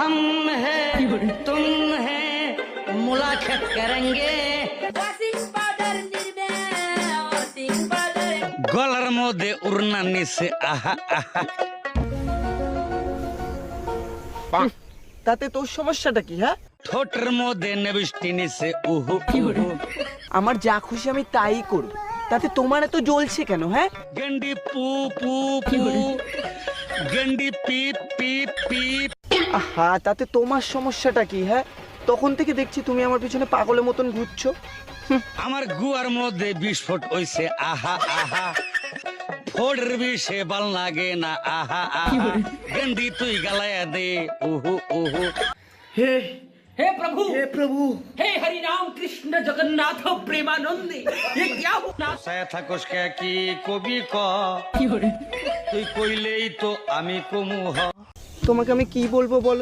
हम हैं तुम हैं मुलाकात करेंगे গলার মধ্যে উড়না নিচে আহা আহা তাতে তোর সমস্যাটা কি? হ্যাঁ, ঠোঁটের মধ্যে নেবিষ্টি নিচে উহু উহু আমার যা খুশি আমি তাই করব, তাতে তোমার এত জ্বলছে কেন? হ্যাঁ, গন্ডি পু পু পু গন্ডি পিপ পিপ পিপ আহা, তাতে তোমার সমস্যাটা কি? হ্যাঁ, তখন থেকে দেখছি তুমি আমার পিছনে পাগলের মতন ঘুরছো। আমার গুয়ার মধ্যে বিস্ফোট হইছে আহা আহা ফোড়ের বিষে বাল লাগে না আহা আহা গন্ডি তুই গালায়া দে উহু উহু হে हे प्रभु হে প্রভু, हे हरि राम कृष्ण जगन्नाथ प्रेमानंदी ये क्या हुआ সায়া থাকস কে কি কবি ক তুই কইলেই তো আমি কমু হ তোমাকে আমি কি বলবো বলো?